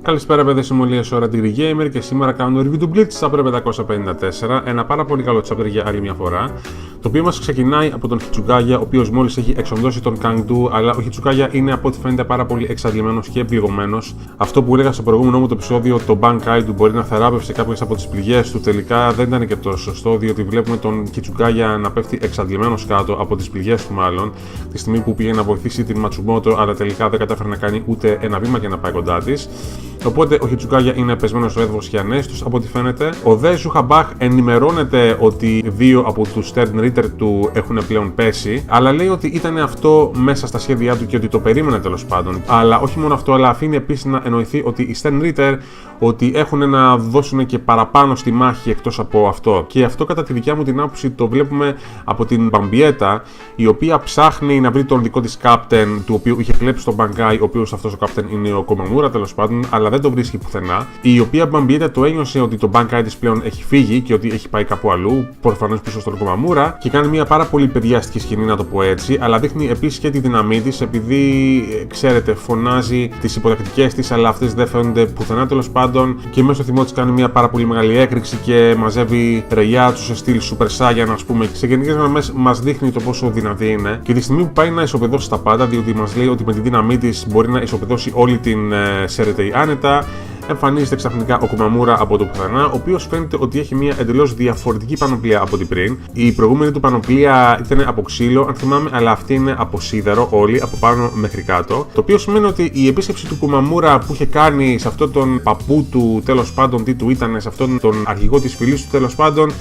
Καλησπέρα παιδες, είμαι ο Ηλίας ο Radically Gamer και σήμερα κάνω review του Bleach Chapter 554, ένα πάρα πολύ καλό chapter για άλλη μια φορά, το οποίο μας ξεκινάει από τον Hitsugaya, ο οποίος μόλις έχει εξοντώσει τον Kangdu, αλλά ο Hitsugaya είναι από ό,τι φαίνεται πάρα πολύ εξαντλημένος και πληγωμένος. Αυτό που έλεγα στο προηγούμενο μου το επεισόδιο, το Bankai του μπορεί να θεράπευσε κάποιες από τις πληγές του, τελικά δεν ήταν και τόσο σωστό, διότι βλέπουμε τον Hitsugaya να πέφτει εξαντλημένος κάτω από τις πληγές του, μάλλον τη στιγμή που πήγε να βοηθήσει την Matsumoto, αλλά τελικά δεν κατάφερε να κάνει ούτε ένα βήμα και να πάει κοντά της. Οπότε ο Hitsugaya είναι πεσμένος στο έδαφος και ανέστος από ό,τι φαίνεται. Ο δε Zuha ενημερώνεται ότι δύο από τους Stern Ritter του έχουν πλέον πέσει, αλλά λέει ότι ήταν αυτό μέσα στα σχέδιά του και ότι το περίμενε τέλος πάντων. Αλλά όχι μόνο αυτό, αλλά αφήνει επίσης να εννοηθεί ότι οι Stern Ritter ότι έχουν να δώσουν και παραπάνω στη μάχη εκτός από αυτό. Και αυτό κατά τη δικιά μου την άποψη το βλέπουμε από την Bambietta, η οποία ψάχνει να βρει τον δικό της Captain, του οποίου είχε κλέψει τον Bankai, ο οποίος αυτός ο Captain είναι ο Komamura τέλος πάντων, αλλά δεν το βρίσκει πουθενά. Η οποία Bambietta το ένιωσε ότι το Bankai της πλέον έχει φύγει και ότι έχει πάει κάπου αλλού, προφανώς πίσω στον Komamura, και κάνει μια πάρα πολύ παιδιάστικη σκηνή, να το πω έτσι, αλλά δείχνει επίσης και τη δύναμή της, επειδή ξέρετε, φωνάζει τις υποτακτικές της, αλλά αυτές δεν φαίνονται πουθενά τέλος πάντων. Και μέσα στο θυμό της κάνει μια πάρα πολύ μεγάλη έκρηξη και μαζεύει ρεγιά του σε στυλ Super Saiyan, ας πούμε. Σε γενικές γραμμές μας δείχνει το πόσο δυνατή είναι. Και τη στιγμή που πάει να ισοπεδώσει τα πάντα, διότι μας λέει ότι με τη δύναμή της μπορεί να ισοπεδώσει όλη την Ceretei άνετα, εμφανίζεται ξαφνικά ο Komamura από το πουθενά, ο οποίος φαίνεται ότι έχει μια εντελώς διαφορετική πανοπλία από την πριν. Η προηγούμενη του πανοπλία ήταν από ξύλο, αν θυμάμαι, αλλά αυτή είναι από σίδερο, όλη από πάνω μέχρι κάτω. Το οποίο σημαίνει ότι η επίσκεψη του Komamura που είχε κάνει σε αυτόν τον παππού του, τέλος πάντων, τι του ήταν, σε αυτόν τον αρχηγό της φυλής του, τέλος πάντων,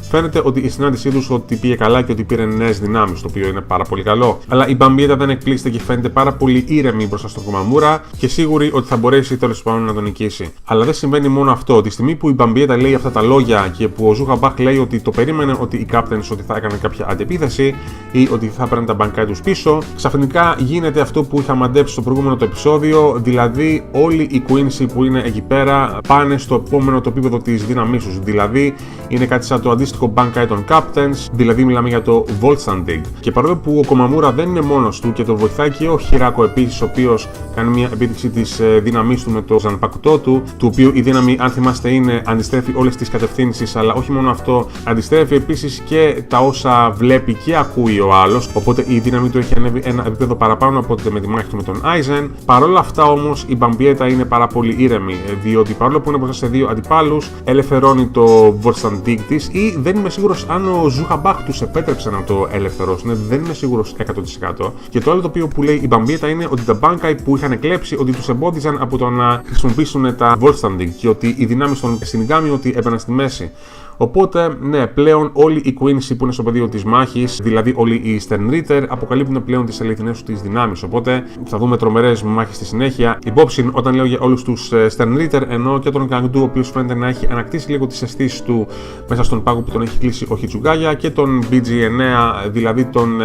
φαίνεται ότι η συνάντησή τους ότι πήγε καλά και ότι πήρε νέες δυνάμεις, το οποίο είναι πάρα πολύ καλό. Αλλά η Bambietta δεν εκπλήσεται και φαίνεται πάρα πολύ ήρεμη μπροστά στον Komamura και σίγουρη ότι θα μπορέσει τέλος πάντων να τον νικήσει. Αλλά δεν συμβαίνει μόνο αυτό. Τη στιγμή που η Bambietta λέει αυτά τα λόγια και που ο Zuha λέει ότι το περίμενε ότι οι Captains ότι θα έκανε κάποια αντεπίθεση ή ότι θα έπαιρναν τα Bankai τους πίσω, ξαφνικά γίνεται αυτό που είχα μαντέψει στο προηγούμενο το επεισόδιο, δηλαδή όλοι οι Quincy που είναι εκεί πέρα πάνε στο επόμενο το επίπεδο της δύναμής τους. Δηλαδή είναι κάτι σαν το αντίστοιχο Bankai των Captains, δηλαδή μιλάμε για το Voltstanding. Και παρόλο που ο Komamura δεν είναι μόνος του και το βοηθάει και ο Hirako επίσης, ο οποίος κάνει μια επίδειξη της δύναμής του με το Zanpakuto του οποίου η δύναμη, αν θυμάστε, είναι αντιστρέφει όλες τις κατευθύνσεις, αλλά όχι μόνο αυτό, αντιστρέφει επίσης και τα όσα βλέπει και ακούει ο άλλος. Οπότε η δύναμη του έχει ανέβει ένα επίπεδο παραπάνω από ό,τι με τη μάχη του με τον Aizen. Παρόλα αυτά όμως η Bambietta είναι πάρα πολύ ήρεμη, διότι παρόλο που είναι μπροστά σε δύο αντιπάλους, ελευθερώνει το Voltstanding της, ή δεν είμαι σίγουρος αν ο Zuha τους επέτρεψε να το ελευθερώσουν, δεν είμαι σίγουρος 100%. Και το άλλο το οποίο που λέει η Bambietta είναι ότι τα Bankai που είχαν κλέψει ότι τους εμπόδιζαν από το να χρησιμοποιήσουν τα Voltstanding και ότι οι δυνάμεις των Shinigami ότι έπαιρναν στη μέση. Οπότε, ναι, πλέον όλοι οι Quincy που είναι στο πεδίο της μάχης, δηλαδή όλοι οι Stern Ritter, αποκαλύπτουν πλέον τις αληθινές τους δυνάμεις. Οπότε θα δούμε τρομερές μάχες στη συνέχεια. Υπόψη, όταν λέω για όλους τους Stern Ritter, εννοώ και τον Kangdu, ο οποίος φαίνεται να έχει ανακτήσει λίγο τις αισθήσεις του μέσα στον πάγο που τον έχει κλείσει ο Hitsugaya, και τον BG9, δηλαδή τον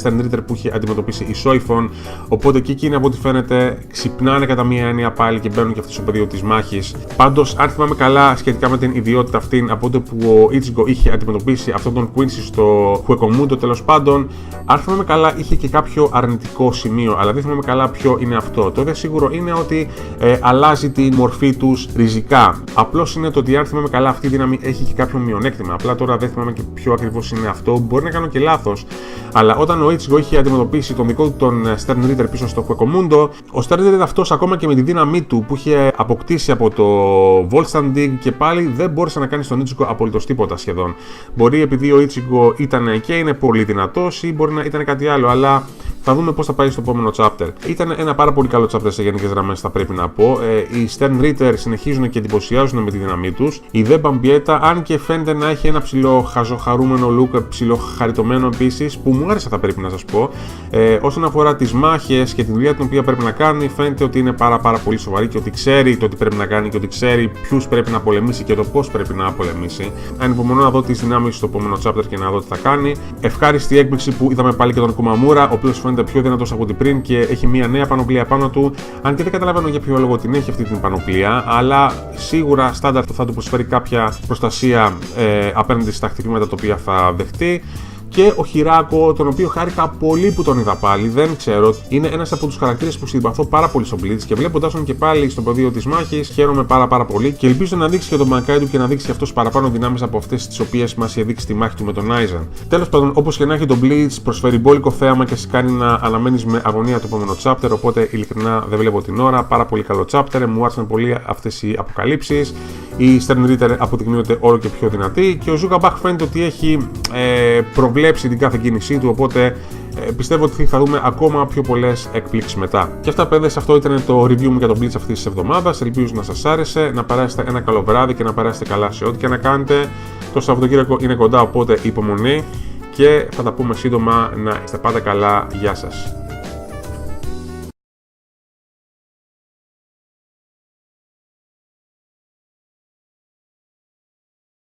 Stern Ritter που είχε αντιμετωπίσει η Soifon. Οπότε και εκείνοι από ό,τι φαίνεται ξυπνάνε κατά μία έννοια πάλι και μπαίνουν και αυτοί στο πεδίο της μάχης. Πάντως, αν θυμάμαι καλά σχετικά με την ιδιότητα αυτήν, από τότε που ο Ichigo είχε αντιμετωπίσει αυτόν τον Quincy στο Huecomundo, τέλος πάντων, αν θυμάμαι καλά, είχε και κάποιο αρνητικό σημείο, αλλά δεν θυμάμαι καλά ποιο είναι αυτό. Το δε σίγουρο είναι ότι αλλάζει τη μορφή τους ριζικά. Απλώς είναι το ότι, αν θυμάμαι καλά, αυτή η δύναμη έχει και κάποιο μειονέκτημα. Απλά τώρα δεν θυμάμαι και ποιο ακριβώς είναι αυτό. Μπορεί να κάνω και λάθος. Αλλά όταν ο Ichigo είχε αντιμετωπίσει τον δικό του τον Stern Ritter πίσω στο Huecomundo, ο Stern Ritter αυτός, ακόμα και με τη δύναμή του που είχε αποκτήσει από το Voltstanding, και πάλι δεν μπόρεσε να κάνει στον Ichigo απολύτως τίποτα σχεδόν. Μπορεί επειδή ο Ichigo ήταν και είναι πολύ δυνατός, ή μπορεί να ήταν κάτι άλλο, αλλά θα δούμε πώς θα πάει στο επόμενο chapter. Ήταν ένα πάρα πολύ καλό chapter σε γενικές γραμμές, θα πρέπει να πω. Οι Stern Ritter συνεχίζουν και εντυπωσιάζουν με τη δύναμή τους. Η δε Bambietta, αν και φαίνεται να έχει ένα ψηλό χαζοχαρούμενο look, ψηλό χαριτωμένο επίσης, που μου άρεσε, θα πρέπει να σας πω. Όσον αφορά τις μάχες και τη δουλειά την οποία πρέπει να κάνει, φαίνεται ότι είναι πάρα πολύ σοβαρή και ότι ξέρει το τι πρέπει να κάνει και ότι ξέρει ποιους πρέπει να πολεμήσει και το πώς πρέπει να πολεμήσει. Ανυπομονώ να δω τις δυνάμεις στο επόμενο chapter και να δω τι θα κάνει. Ευχάριστη έκπληξη που είδαμε πάλι και τον Komamura, ο οποίος φαίνεται πιο δυνατός από την πριν και έχει μια νέα πανοπλία πάνω του. Αν και δεν καταλαβαίνω για ποιο λόγο την έχει αυτή την πανοπλία, αλλά σίγουρα στάνταρ θα του προσφέρει κάποια προστασία απέναντι στα χτυπήματα τα οποία θα δεχτεί. Και ο Χιράκο, τον οποίο χάρηκα πολύ που τον είδα πάλι, δεν ξέρω, είναι ένας από τους χαρακτήρες που συμπαθώ πάρα πολύ στο Bleach και βλέποντας τον και πάλι στο πεδίο της μάχης, χαίρομαι πάρα πολύ και ελπίζω να δείξει και τον Μανκάι του και να δείξει και αυτός παραπάνω δυνάμεις από αυτές τις οποίες μας είχε δείξει στη μάχη του με τον Aizen. Τέλος πάντων, όπως και να έχει, το Bleach προσφέρει μπόλικο θέαμα και σε κάνει να αναμένεις με αγωνία το επόμενο chapter, οπότε ειλικρινά δεν βλέπω την ώρα. Πάρα πολύ καλό chapter, μου άρεσαν πολύ αυτές οι αποκαλύψεις. Η Stern Ritter αποδεικνύεται όλο και πιο δυνατή και ο Zuckerberg φαίνεται ότι έχει προβλέψει την κάθε κίνησή του, οπότε πιστεύω ότι θα δούμε ακόμα πιο πολλές εκπλήξεις μετά. Και αυτά, παιδες, αυτό ήταν το review μου για το Bleach αυτής της εβδομάδας. Ελπίζω να σας άρεσε, να περάσετε ένα καλό βράδυ και να περάσετε καλά σε ό,τι και να κάνετε. Το Σαββατοκύριακο είναι κοντά, οπότε υπομονή και θα τα πούμε σύντομα. Να είστε πάντα καλά. Γεια σας.